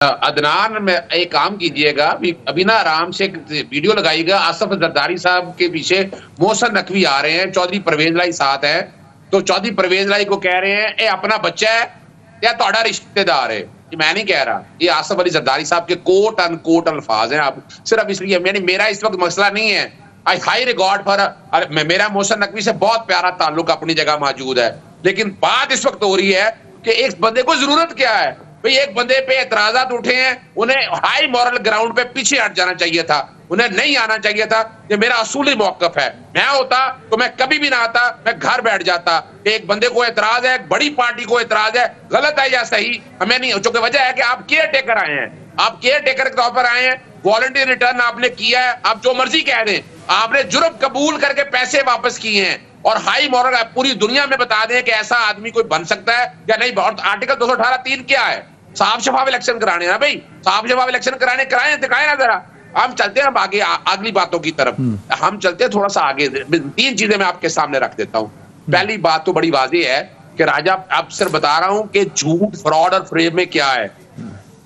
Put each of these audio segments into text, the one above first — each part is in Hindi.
अदनान में एक काम कीजिएगा, अभी ना आराम से एक वीडियो लगाइएगा। आसफ जरदारी साहब के पीछे मोहसन नकवी आ रहे हैं, चौधरी परवेज लाई साथ है, तो चौधरी परवेज लाई को कह रहे हैं, ए अपना बच्चा है या तोड़ा रिश्तेदार है। ये मैं नहीं कह रहा, ये आसफ अली जरदारी साहब के कोट अनकोट अल्फाज हैं। आप सिर्फ इसलिए, यानी मेरा इस वक्त मसला नहीं है, आई हाई रिकॉर्ड पर मेरा मोहसन नकवी से बहुत प्यारा ताल्लुक अपनी जगह मौजूद है, लेकिन बात इस वक्त हो रही है कि एक बंदे को जरूरत क्या है भाई। एक बंदे पे एतराजात उठे हैं, उन्हें हाई मॉरल ग्राउंड पे पीछे हट जाना चाहिए था, उन्हें नहीं आना चाहिए था। ये मेरा असूली मौकफ है। मैं होता तो मैं कभी भी ना आता, मैं घर बैठ जाता। एक बंदे को एतराज है, बड़ी पार्टी को एतराज है, गलत है या सही हमें नहीं, चूंकि वजह है कि आप केयर टेकर आए हैं, आप केयर टेकर के तौर पर आए हैं, वॉलंटियर रिटर्न आपने किया है, आप जो मर्जी कह दें, आपने जुर्म कबूल करके पैसे वापस किए हैं और हाई मॉरल पूरी दुनिया में बता दें कि ऐसा आदमी कोई बन सकता है या नहीं। आर्टिकल 218(3) क्या है? साफ शफाफ इलेक्शन कराने ना भाई, साफ शफाफ इलेक्शन कराए दिखाए ना जरा। हम चलते हैं आगे अगली बातों की तरफ, हम चलते हैं थोड़ा सा आगे। 3 चीजें मैं आपके सामने रख देता हूं। पहली बात तो बड़ी वाज़ेह है कि राजा, अब सिर्फ बता रहा हूं कि झूठ, फ्रॉड और फ्रेब में क्या है।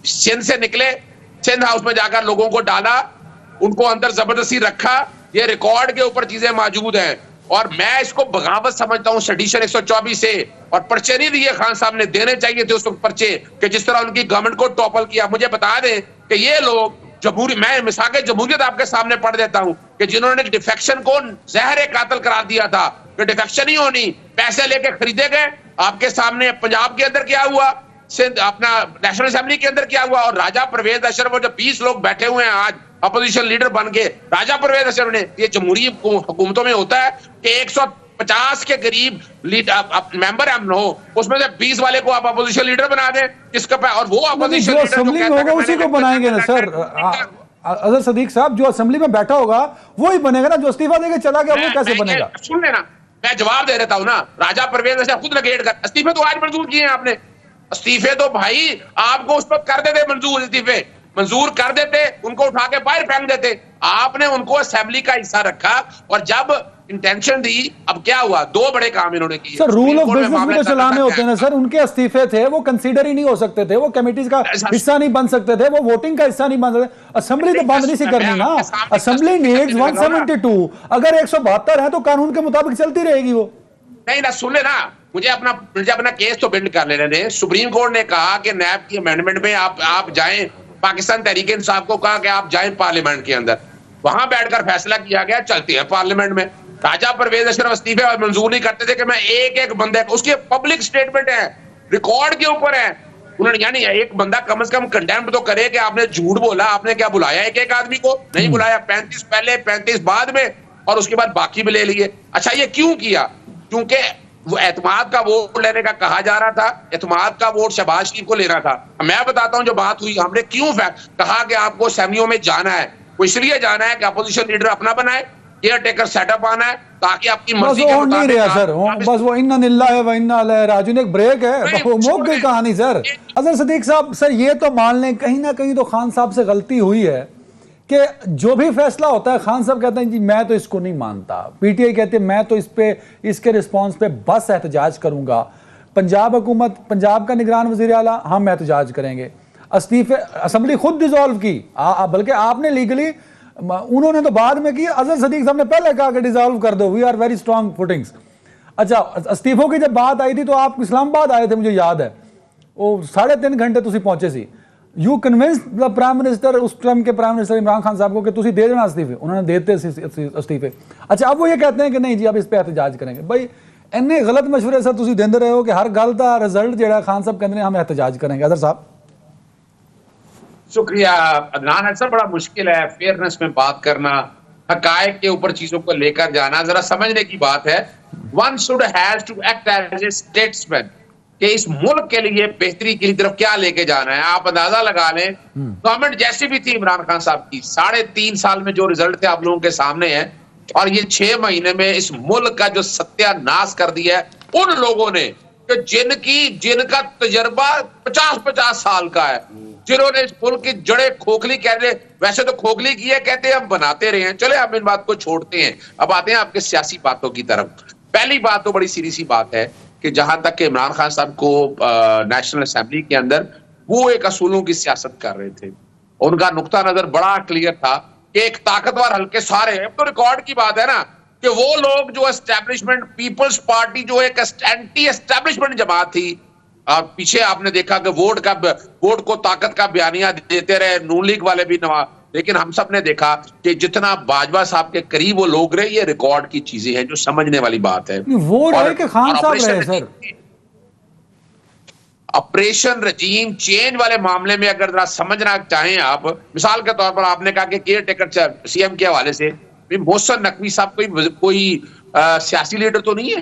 सिंध से निकले, सिंध हाउस में जाकर लोगों को डाला, उनको अंदर जबरदस्ती रखा, ये रिकॉर्ड के ऊपर चीजें मौजूद हैं और मैं इसको बगावत समझता हूं सेडिशन 124 से। और पर्चे नहीं दिए खान साहब ने, देने चाहिए थे उस वक्त पर्चे, कि जिस तरह उनकी गवर्नमेंट को टॉपल किया। मुझे बता दें कि ये लोग जमहूरी, मैं मिसाल जमहूरियत आपके सामने पढ़ देता हूं कि जिन्होंने डिफेक्शन को जहर कातल करार दिया था कि डिफेक्शन ही होनी, पैसे लेके खरीदे गए। आपके सामने पंजाब के अंदर क्या हुआ, सिंध अपना नेशनल असेंबली के अंदर क्या हुआ, और राजा परवेज अशरफ और जो 20 लोग बैठे हुए हैं आज अपोजिशन लीडर बन के, राजा परवेज अशरफ ने, ये जमहूरी हुकूमतों में होता है कि 150 के करीब मेंबर हम हो, उसमें से 20 वाले को आप अपोजिशन लीडर बना दें, इसका और वो अपोजिशन लीडर असेंबली में होगा उसी को बनाएंगे ना सर। अजहर सदीक साहब, जो असेंबली में बैठा होगा वो ही बनेगा ना, जो इस्तीफा देके चला गया वो कैसे बनेगा? सुन लेना, मैं जवाब दे देता हूं ना। राजा परवेज अशरफ खुद नेगेट कर, इस्तीफे तो आज मंजूर किए हैं आपने, इस्तीफे तो भाई आपको उस पर कर देते मंजूर, इस्तीफे मंजूर कर देते, उनको उठा के बाहर फेंक देते। आपने उनको असेंबली का हिस्सा रखा और जब इंटेंशन दी, अब क्या हुआ, 2 बड़े काम इन्होंने किए। सर रूल ऑफ बिजनेस में तो चलाने होते हैं ना सर, उनके इस्तीफे थे, वो कंसीडर ही नहीं हो सकते थे, वो कमेटीज का हिस्सा नहीं बन सकते थे, वो वोटिंग का हिस्सा नहीं बन सकते। असेंबली तो बंद नहीं सी करनी ना, असेंबली नीड्स 172, अगर 172 है तो कानून के मुताबिक चलती रहेगी वो। नहीं ना, सुन ले ना, मुझे अपना केस तो बिल्ड कर लेने दें। सुप्रीम कोर्ट ने कहा कि नैब की अमेंडमेंट में आप जाएं, पाकिस्तान तहरीक इंसाफ को कहा कि आप जाएं पार्लियामेंट के अंदर, वहां बैठकर फैसला किया गया, चलती है पार्लियामेंट में। राजा परवेज अशरफ इस्तीफे मंजूर नहीं करते थे कि मैं एक बंदे, उसके पब्लिक स्टेटमेंट है, रिकॉर्ड के ऊपर है, उन्होंने, यानी एक बंदा कम से कम कंडेम तो करे कि आपने झूठ बोला, आपने क्या बुलाया एक आदमी को? नहीं बुलाया, 35 पहले 35 बाद में और उसके बाद बाकी भी ले लिए। अच्छा, ये क्यों किया? क्योंकि वो एतमाद का वोट लेने का कहा जा रहा था, एतमाद का वोट शहबाज शरीफ को लेना था। मैं बताता हूं जो बात हुई, हमने क्यों कहा कि आपको असेंबलियों में जाना है, वो इसलिए जाना है कि अपोजिशन लीडर अपना बनाए, केयर टेकर सेटअप आना है, ताकि आपकी मर्जी के मुताबिक नहीं रहा सर, बस वो इन्ना लिल्लाह व इन्ना अलैहि राजिऊन, एक ब्रेक है, वो मुक गई कहानी सर। अजहर सदीक साहब, सर ये तो मान लें कहीं ना कहीं तो खान साहब से गलती हुई है कि जो भी फैसला होता है खान साहब कहते हैं जी मैं तो इसको नहीं मानता, पीटीआई कहते हैं मैं तो इस पे, इसके रिस्पांस पे बस एहतजाज करूंगा, पंजाब हुकूमत, पंजाब का निगरान वज़ीर आला, हम एहतजाज करेंगे। इस्तीफे असेंबली खुद डिसॉल्व की, बल्कि आपने लीगली, उन्होंने तो बाद में की, अजहर सदीक साहब ने पहले कहा कि डिसॉल्व कर दो, we are very strong footings. अच्छा, इस्तीफों की जब बात आई थी तो आप इस्लामाबाद आए थे, मुझे याद है, वो 3.5 घंटे तुम पहुंचे सी। You convince the prime minister, उस टाइम के प्राइम मिनिस्टर इमरान खान साहब को कि तुम दे देना इस्तीफे, उन्होंने देते इस्तीफे। अच्छा, अब वो ये कहते हैं कि नहीं जी अब इस पर एहतजाज करेंगे। भाई इन्ने गलत मशवरे सर तुम देंदे रहे हो कि हर गल का रिजल्ट जो खान साहब कहते हैं हम एहतजाज करेंगे। अजहर साहब शुक्रिया अदनान। अक्सर बड़ा मुश्किल है फेयरनेस में बात करना, हकायक के ऊपर चीजों को लेकर जाना जरा समझने की बात है। One should has to act as a statesman कि इस मुल्क के लिए बेहतरी की तरफ क्या लेके जाना है। आप अंदाजा लगा लें, गवर्नमेंट जैसी भी थी इमरान खान साहब की, 3.5 साल में जो रिजल्ट थे आप लोगों के सामने है, और ये 6 महीने में इस मुल्क का जो सत्यानाश कर दिया है उन लोगों ने कि जिनका तजर्बा 50-50 साल का है, जिन्होंने इस मुल्क की जड़ें खोखली, कहते वैसे तो खोखली की है, कहते हैं हम बनाते रहे हैं। चले हम इन बात को छोड़ते हैं, अब आते हैं आपके सियासी बातों की तरफ। पहली बात तो बड़ी सीधी सी बात है कि जहां तक कि इमरान खान साहब को नेशनल असेंबली के अंदर वो एक असूलों की सियासत कर रहे थे। उनका नुक्ता नजर बड़ा क्लियर था कि एक ताकतवर हल्के सारे, अब तो रिकॉर्ड की बात है ना कि वो लोग जो एस्टैब्लिशमेंट, पीपल्स पार्टी जो एक एंटी एस्टैब्लिशमेंट जमात थी, और पीछे आपने देखा कि वोट को ताकत का बयानिया देते रहे नून लीग वाले भी नवाज, लेकिन हम सब ने देखा कि जितना बाजवा साहब के करीब वो लोग रहे, ये रिकॉर्ड की चीजें हैं जो समझने वाली बात है। वो रहे कि खान साहब रहे सर। ऑपरेशन रजीम चेंज वाले मामले में अगर जरा समझना चाहें आप, मिसाल के तौर पर आपने कहा कि केयर टेकर सीएम के हवाले से, मोहसिन नकवी साहब कोई सियासी लीडर तो नहीं है,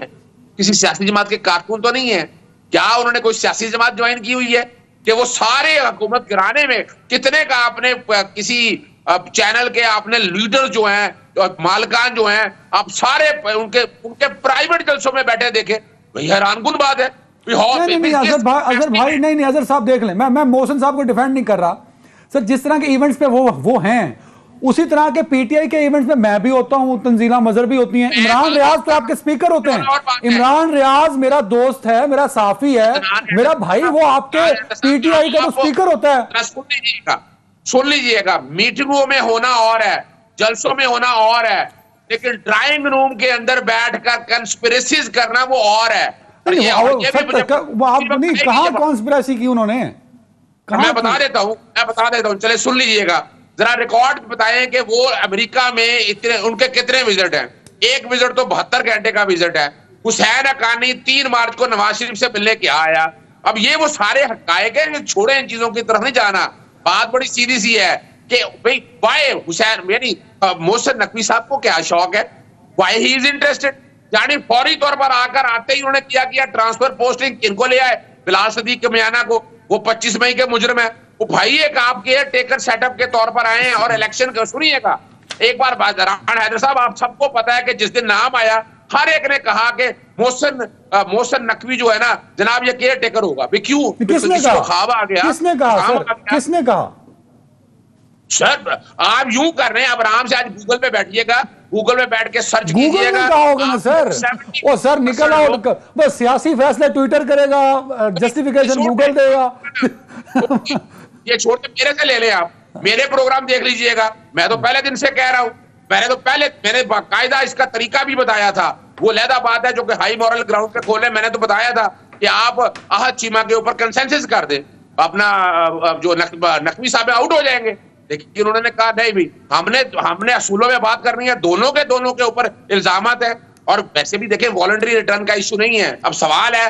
किसी सियासी जमात के कारकुन तो नहीं है। क्या उन्होंने कोई सियासी जमात ज्वाइन की हुई है कि वो सारे हुकूमत गिराने में कितने का आपने किसी चैनल के आपने लीडर जो हैं, मालकान जो हैं, आप सारे उनके प्राइवेट जलसों में बैठे देखे? भाई हैरानकुन बात है। नहीं अजहर भाई नहीं अजहर साहब देख लें, मैं मोहसिन साहब को डिफेंड नहीं कर रहा सर। जिस तरह के इवेंट्स पे वो हैं, उसी तरह के पीटीआई के इवेंट्स में मैं भी होता हूं, तंजीला मजहर भी होती हैं। इमरान रियाज तो आपके स्पीकर होते हैं। इमरान रियाज मेरा दोस्त है, मेरा साफी है, मेरा भाई, वो आपके पीटीआई का तो स्पीकर होता है। सुन लीजिएगा, मीटिंगों में होना और है, जलसों में होना और है, लेकिन ड्राइंग रूम के अंदर बैठकर कंस्पिरेसीज करना वो और है। कहां कॉन्स्पिरेसी की उन्होंने? मैं बता देता हूं, चले सुन लीजिएगा जरा। रिकॉर्ड बताएं कि वो अमेरिका में इतने उनके कितने विजिट हैं। एक विजिट तो 72 घंटे का विजिट है। हुसैन हक्कानी 3 मार्च को नवाज शरीफ से मिलने क्या आया। अब ये वो सारे हकायक हैं, छोड़े इन चीजों की तरफ नहीं जाना। बात बड़ी सीधी सी है कि भाई वाई हुसैन यानी मोहसिन नकवी साहब को क्या शौक है, वाई ही इज इंटरेस्टेड, यानी फौरी तौर पर आकर आते ही उन्होंने किया ट्रांसफर पोस्टिंग किनको ले आए, बिलाल सदीक मियाना को। वो 25 मई के मुजरिम है। वो भाई एक आप केयर टेकर सेटअप के तौर पर आए हैं और इलेक्शन का सुनिएगा एक बार बात। रान हैदर साहब, आप सबको पता है कि जिस दिन नाम आया हर एक ने कहा कि मोहसिन नकवी जो है ना जनाब ये केयर टेकर होगा। क्यों? किसने कहा? ख्वाब आ गया। किसने कहा सर? किसने कहा? सर आप यूं कर रहे हैं, अब आराम से आज गूगल पे बैठिएगा, गूगल में बैठ के सर्च कीजिएगा। कहा होगा ना सर, ओ सर निकल आओ, बस सियासी फैसले ट्विटर करेगा, जस्टिफिकेशन गूगल देगा। ये छोड़ के मेरे से ले लें, आप मेरे प्रोग्राम देख लीजिएगा। मैं तो पहले दिन से कह रहा हूं, मैंने बाकायदा इसका तरीका भी बताया था। वो लहदा बात है जो कि हाई मॉरल ग्राउंड पे खोले। मैंने तो बताया था कि आप आहत चीमा के ऊपर कंसेंसस कर दे, अपना जो नकवी साहब आउट हो जाएंगे। लेकिन उन्होंने कहा नहीं भी, हमने असूलों में बात करनी है, दोनों के ऊपर इल्जामात है। और वैसे भी देखें वॉलंटरी रिटर्न का इशू नहीं है। अब सवाल है,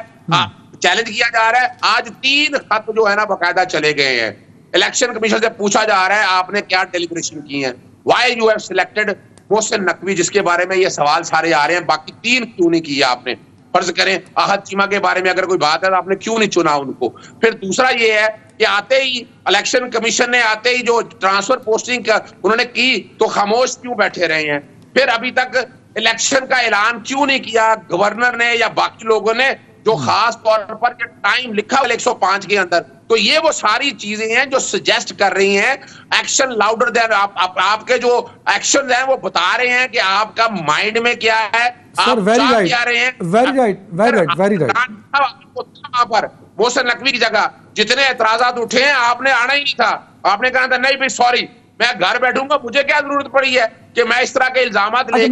चैलेंज किया जा रहा है। आज 3 खत जो है ना बाकायदा चले गए हैं। इलेक्शन कमीशन से पूछा जा रहा है आपने क्या डेलिब्रेशन की है, why you have selected Mohsin Naqvi, जिसके बारे में ये सवाल सारे आ रहे हैं, बाकी 3 क्यों नहीं किया आपने। फर्ज करें आहत चीमा के बारे में अगर कोई बात है तो आपने क्यों नहीं चुना उनको। फिर दूसरा ये है कि आते ही इलेक्शन कमीशन ने आते ही जो ट्रांसफर पोस्टिंग उन्होंने की तो खामोश क्यों बैठे रहे हैं। फिर अभी तक इलेक्शन का ऐलान क्यों नहीं किया गवर्नर ने या बाकी लोगों ने, जो खास तौर पर टाइम लिखा हुआ 105 के अंदर। तो ये वो सारी चीजें हैं जो सजेस्ट कर रही हैं एक्शन लाउडर देन आपके जो एक्शन हैं वो बता रहे हैं कि आपका माइंड में क्या है, आप क्या रहे हैं। Very right. पर मोहसिन नकवी की जगह जितने एतराजात उठे हैं आपने आना ही नहीं था। आपने कहा था नहीं भाई सॉरी मैं घर बैठूंगा, मुझे क्या जरूरत पड़ी है कि मैं इस तरह के इल्जामात लेके